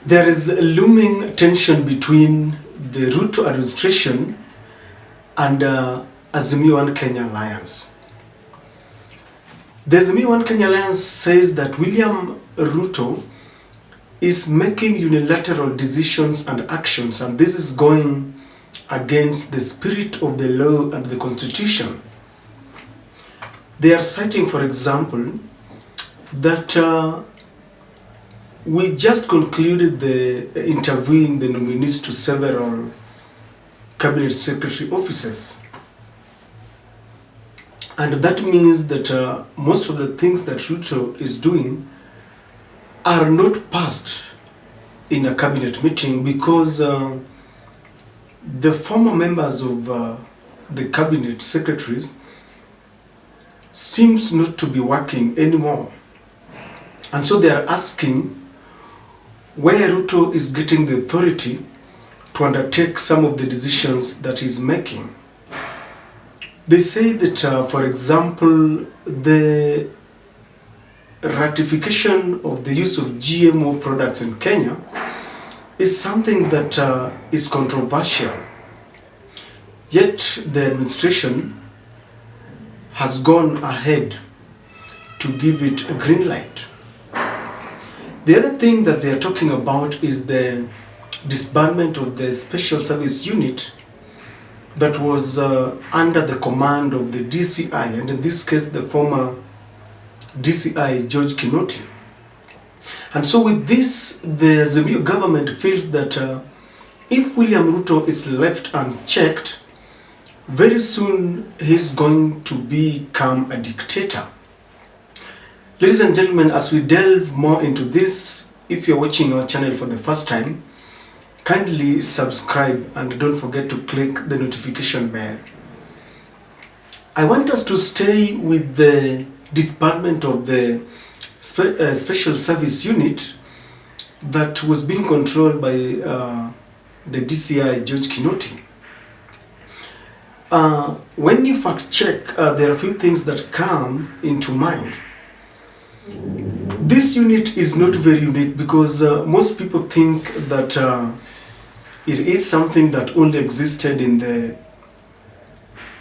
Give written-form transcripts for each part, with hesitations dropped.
There is a looming tension between the Ruto administration and Azimio One Kenya Alliance. The Azimio One Kenya Alliance says that William Ruto is making unilateral decisions and actions, and this is going against the spirit of the law and the constitution. They are citing, for example, that we just concluded the interviewing the nominees to several cabinet secretary offices. And that means that most of the things that Ruto is doing are not passed in a cabinet meeting because the former members of the cabinet secretaries seems not to be working anymore. And so they are asking where Ruto is getting the authority to undertake some of the decisions that he's making. They say that, for example, the ratification of the use of GMO products in Kenya is something that is controversial. Yet the administration has gone ahead to give it a green light. The other thing that they are talking about is the disbandment of the Special Service Unit that was under the command of the DCI, and in this case the former DCI George Kinoti. And so with this, the Azimio government feels that if William Ruto is left unchecked, very soon he's going to become a dictator. Ladies and gentlemen, as we delve more into this, if you're watching our channel for the first time, kindly subscribe and don't forget to click the notification bell. I want us to stay with the disbandment of the Special Service Unit that was being controlled by the DCI George Kinoti. When you fact check, there are a few things that come into mind. This unit is not very unique because most people think that it is something that only existed in the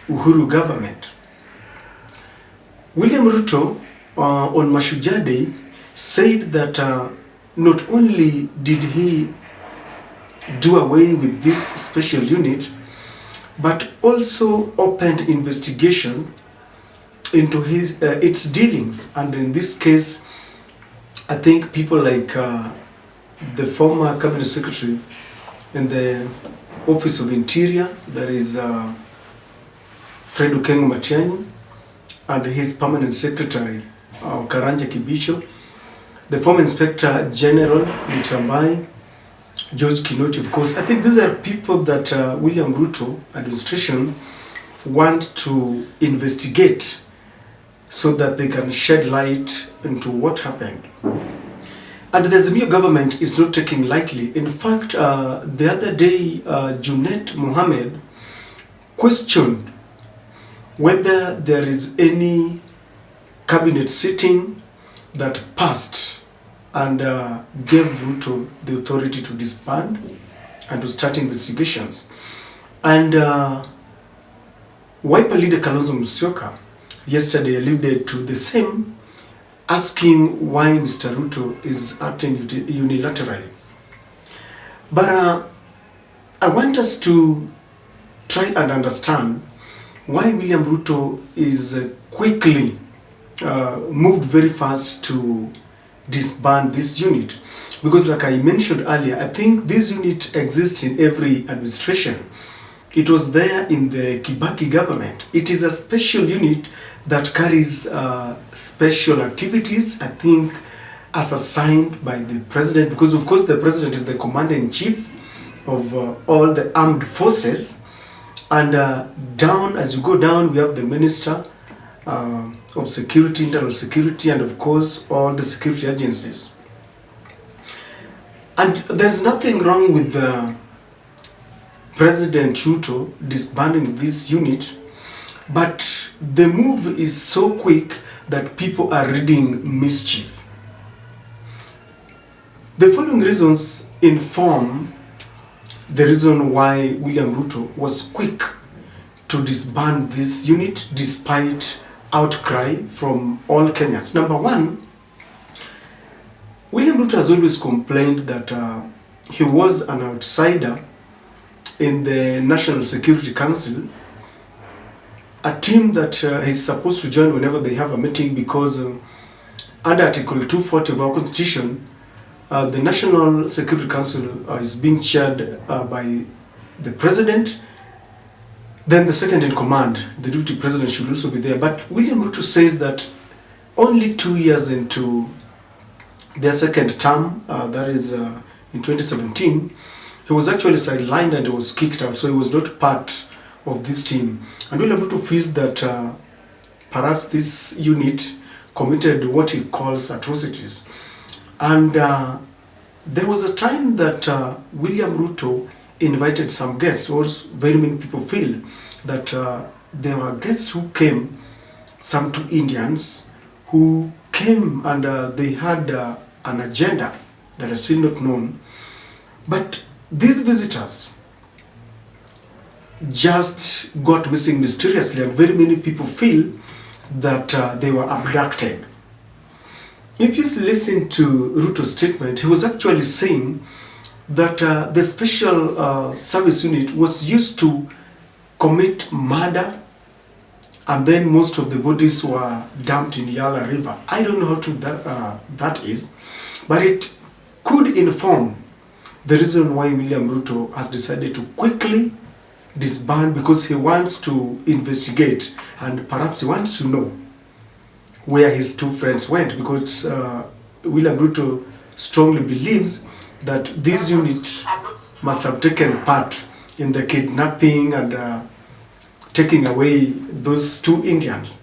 Uhuru government. William Ruto on Mashujaa Day said that not only did he do away with this special unit, but also opened investigation into its dealings. And in this case, I think people like the former cabinet secretary in the Office of Interior, that is Fred Okengo Matiang'i, and his permanent secretary, Karanja Kibicho, the former Inspector General Mutambai, George Kinoti, of course. I think these are people that William Ruto administration want to investigate so that they can shed light into what happened. And the Azimio government is not taking lightly. In fact, the other day, Junet Mohammed questioned whether there is any cabinet sitting that passed and gave Ruto the authority to disband and to start investigations. And Wiper leader Kalonzo Musyoka yesterday alluded to the same, asking why Mr. Ruto is acting unilaterally. But I want us to try and understand why William Ruto is quickly moved very fast to disband this unit. Because like I mentioned earlier, I think this unit exists in every administration. It was there in the Kibaki government. It is a special unit that carries special activities, I think, as assigned by the president, because of course the president is the commander-in-chief of all the armed forces. And down, as you go down, we have the minister of security, internal security, and of course all the security agencies. And there's nothing wrong with President Ruto disbanding this unit, but the move is so quick that people are reading mischief. The following reasons inform the reason why William Ruto was quick to disband this unit despite outcry from all Kenyans. Number one, William Ruto has always complained that he was an outsider in the National Security Council, a team that he's supposed to join whenever they have a meeting because under Article 240 of our Constitution, the National Security Council is being chaired by the President. Then the second in command, the Deputy President, should also be there. But William Ruto says that only 2 years into their second term, that is in 2017, he was actually sidelined and he was kicked out, so he was not part of this team. And William Ruto feels that perhaps this unit committed what he calls atrocities. And there was a time that William Ruto invited some guests, or very many people feel that there were guests who came, some 2 Indians, who came and they had an agenda that is still not known. But these visitors just got missing mysteriously, and very many people feel that they were abducted. If you listen to Ruto's statement, he was actually saying that the special service unit was used to commit murder, and then most of the bodies were dumped in Yala River. I don't know how true that is, but it could inform the reason why William Ruto has decided to quickly disband, because he wants to investigate and perhaps he wants to know where his 2 friends went, because William Ruto strongly believes that this unit must have taken part in the kidnapping and taking away those 2 Indians.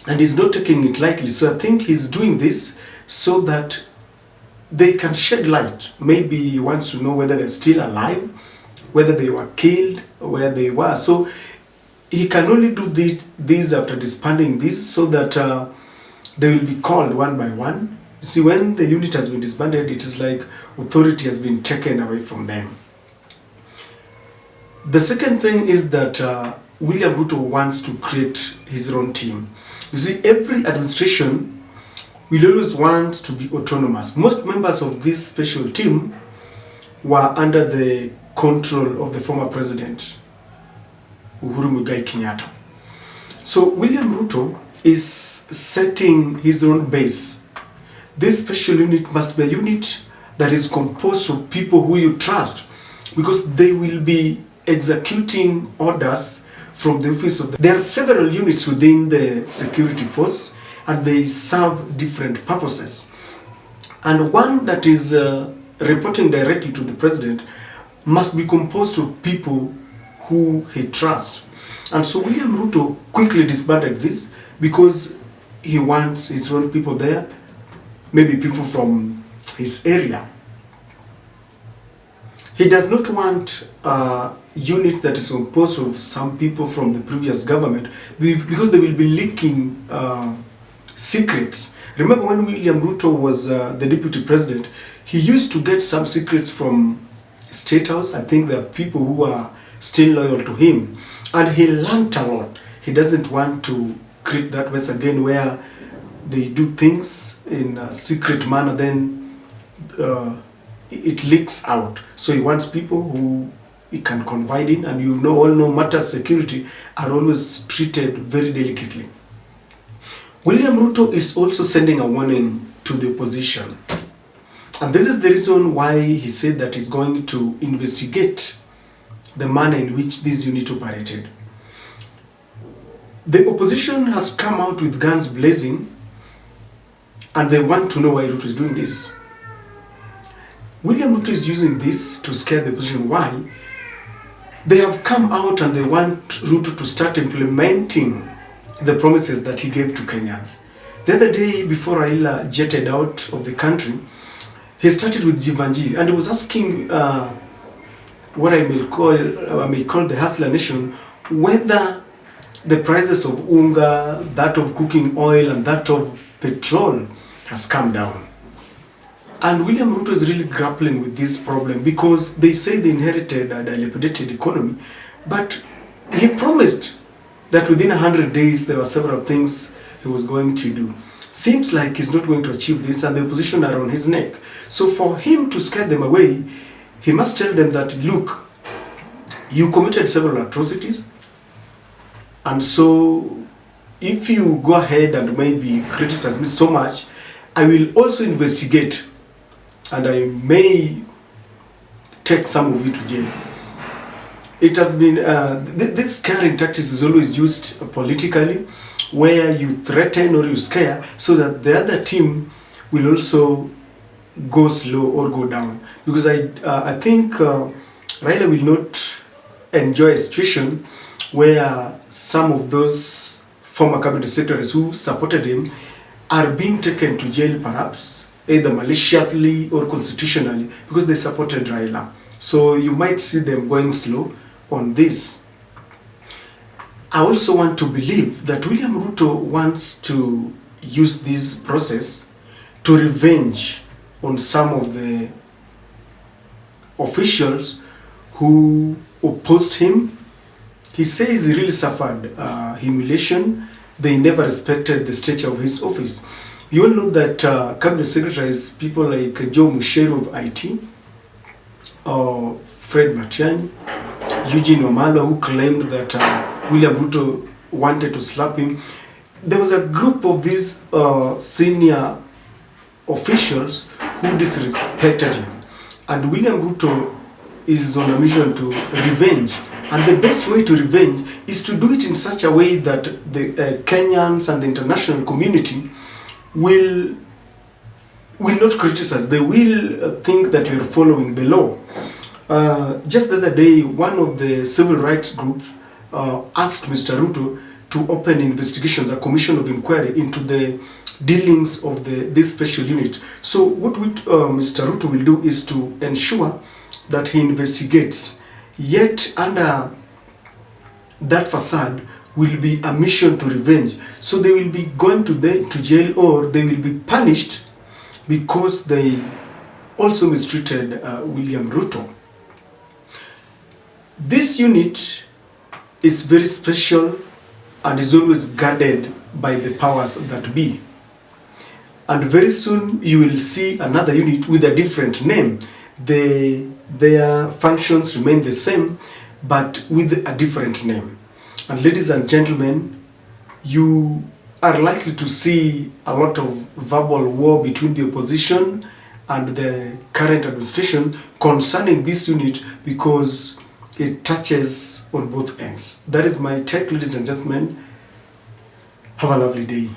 And he's not taking it lightly. So I think he's doing this so that they can shed light. Maybe he wants to know whether they're still alive, whether they were killed, where they were. So he can only do this after disbanding this, so that they will be called one by one. You see, when the unit has been disbanded, it is like authority has been taken away from them. The second thing is that William Ruto wants to create his own team. You see, every administration will always want to be autonomous. Most members of this special team were under the control of the former president, Uhuru Kenyatta. So William Ruto is setting his own base. This special unit must be a unit that is composed of people who you trust, because they will be executing orders from the office of There are several units within the security force, and they serve different purposes. And one that is reporting directly to the president must be composed of people who he trusts. And so William Ruto quickly disbanded this because he wants his own people there, maybe people from his area. He does not want a unit that is composed of some people from the previous government, because they will be leaking secrets. Remember when William Ruto was the deputy president, he used to get some secrets from State House. I think there are people who are still loyal to him, and he learned a lot. He doesn't want to create that mess again where they do things in a secret manner, then it leaks out. So he wants people who he can confide in, and all know matters security are always treated very delicately. William Ruto is also sending a warning to the opposition. And this is the reason why he said that he's going to investigate the manner in which this unit operated. The opposition has come out with guns blazing, and they want to know why Ruto is doing this. William Ruto is using this to scare the opposition. Why? They have come out and they want Ruto to start implementing the promises that he gave to Kenyans. The other day, before Raila jetted out of the country, he started with Jivanji, and he was asking what I may call the hustler nation, whether the prices of unga, that of cooking oil, and that of petrol has come down. And William Ruto is really grappling with this problem because they say they inherited a dilapidated economy, but he promised that within 100 days there were several things he was going to do. Seems like he's not going to achieve this, and the opposition are on his neck. So for him to scare them away, he must tell them that, look, you committed several atrocities, and so if you go ahead and maybe criticize me so much, I will also investigate, and I may take some of you to jail. It has been, this scaring tactics is always used politically, where you threaten or you scare so that the other team will also go slow or go down. Because I think Raila will not enjoy a situation where some of those former cabinet secretaries who supported him are being taken to jail, perhaps either maliciously or constitutionally, because they supported Raila. So you might see them going slow on this. I also want to believe that William Ruto wants to use this process to revenge on some of the officials who opposed him. He says he really suffered humiliation. They never respected the stature of his office. You all know that cabinet secretaries, people like Joe Musheru of IT, or Fred Matiang'i, Eugene Wamalwa, who claimed that William Ruto wanted to slap him. There was a group of these senior officials who disrespected him. And William Ruto is on a mission to revenge. And the best way to revenge is to do it in such a way that the Kenyans and the international community will not criticize. They will think that we are following the law. Just the other day, one of the civil rights groups asked Mr. Ruto to open investigations, a commission of inquiry into the dealings of this special unit. So what Mr. Ruto will do is to ensure that he investigates. Yet under that facade will be a mission to revenge. So they will be going to jail, or they will be punished because they also mistreated William Ruto. This unit is very special and is always guarded by the powers that be. And very soon you will see another unit with a different name. Their functions remain the same, but with a different name. And ladies and gentlemen, you are likely to see a lot of verbal war between the opposition and the current administration concerning this unit, because it touches on both ends. That is my take, ladies and gentlemen. Have a lovely day.